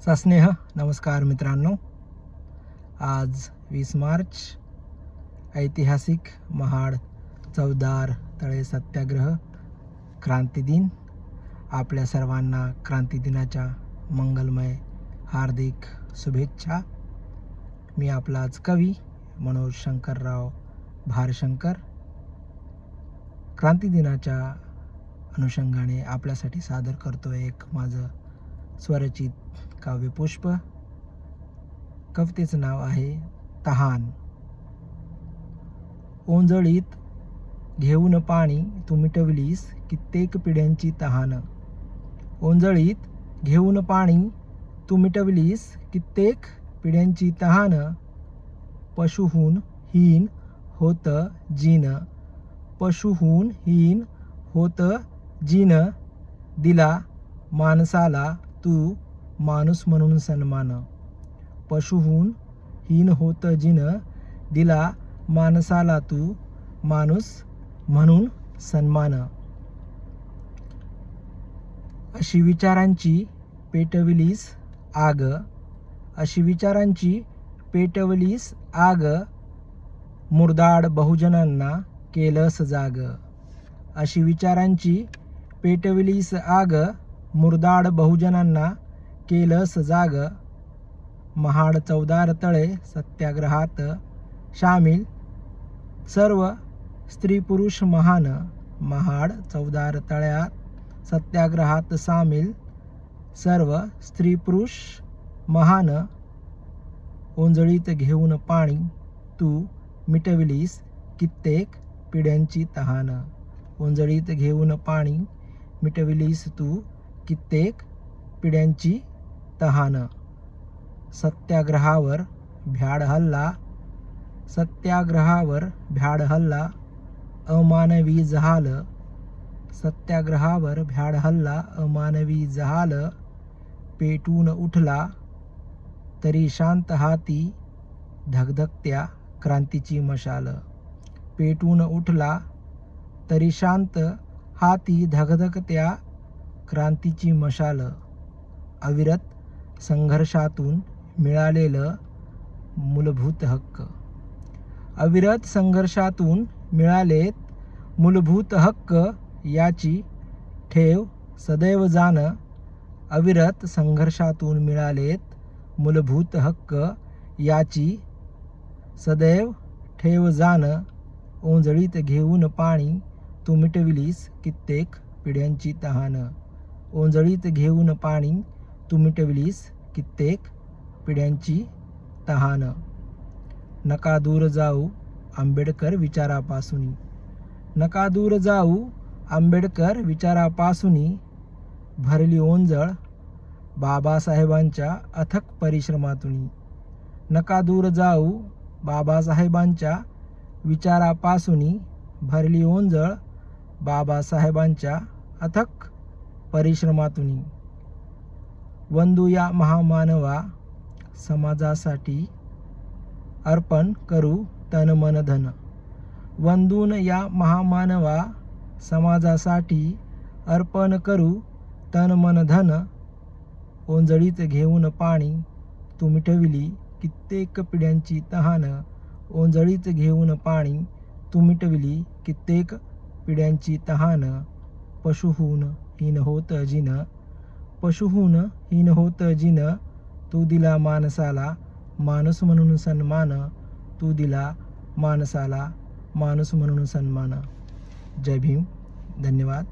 सस्नेह नमस्कार मित्रांनो. आज 20 मार्च ऐतिहासिक महाड चवदार तळे सत्याग्रह क्रांती दिन. आपल्या सर्वांना क्रांती दिनाच्या मंगलमय हार्दिक शुभेच्छा. मी आपलाच कवी मनोज शंकरराव भारशंकर क्रांती दिनाच्या अनुषंगाने आपल्यासाठी सादर करतोय एक माझं स्वरचित काव्यपुष्प. कवितेचं नाव आहे तहान. ओंजळीत घेऊन पाणी तू मिटवलीस कित्येक पिढ्यांची तहान. ओंजळीत घेऊन पाणी तू मिटवलीस कित्येक पिढ्यांची तहान. पशुहून हीन होतं जीन, पशुहून हीन होतं जीन. दिला माणसाला तू माणूस म्हणून सन्मान. पशुहून हीन होतं जीन, दिला माणसाला तू माणूस म्हणून सन्मान. अशी विचारांची पेटवलीस आग, अशी विचारांची पेटवलीस आग. मुर्दाड बहुजनांना केलंस जाग, अशी विचारांची पेटवलीस आग. मुर्दाड बहुजनांना केलंस जाग. महाड चवदार तळे सत्याग्रहात शामिल सर्व स्त्री पुरुष महान. महाड चवदार तळ्यात सत्याग्रहात सामील सर्व स्त्री पुरुष महान. ओंजळीत घेऊन पाणी तू मिटवलीस कित्येक पिढ्यांची तहान. ओंजळीत घेऊन पाणी मिटवलीस तू कित्येक पिढ्यांची तहान. सत्याग्रहावर भ्याड हल्ला, सत्याग्रहावर भ्याड हल्ला अमानवी जहाल. सत्याग्रहावर भ्याड हल्ला अमानवी जहाल. पेटून उठला तरी शांत हाती धगधगत्या क्रांतीची मशाल. पेटून उठला तरी शांत हाती धगधगत्या क्रांतीची मशाल. अविरत संघर्षातून मिळालेलं मूलभूत हक्क, अविरत संघर्षातून मिळालेत मूलभूत हक्क. याची ठेव सदैव जाण. अविरत संघर्षातून मिळालेत मूलभूत हक्क. याची सदैव ठेव जाण. ओंजळीत घेऊन पाणी तू मिटवलीस कित्येक पिढ्यांची तहान. ओंजळीत घेऊन पाणी तू मिटवलीस कित्येक पिढ्यांची तहान. नका दूर जाऊ आंबेडकर विचारापासून, नका दूर जाऊ आंबेडकर विचारापासून. भरली ओंजळ बाबासाहेबांच्या अथक परिश्रमातून. नका दूर जाऊ बाबासाहेबांच्या विचारापासून. भरली ओंजळ बाबासाहेबांच्या अथक परिश्रमातून. वंदू या महामानवा समाजासाठी अर्पण करू तन मन धन. वंदून या महामानवा समाजासाठी अर्पण करू तन मन धन. ओंजळीत घेऊन पाणी तू मिटविली कित्येक पिढ्यांची तहान. ओंजळीत घेऊन पाणी तू मिटविली कित्येक पिढ्यांची तहान. पशुहून हीन होतं जीन, पशुहून हीन होतं जीन. तू दिला माणसाला माणूस म्हणून सन्मान. तू दिला माणसाला माणूस म्हणून सन्मान. जय भीम. धन्यवाद.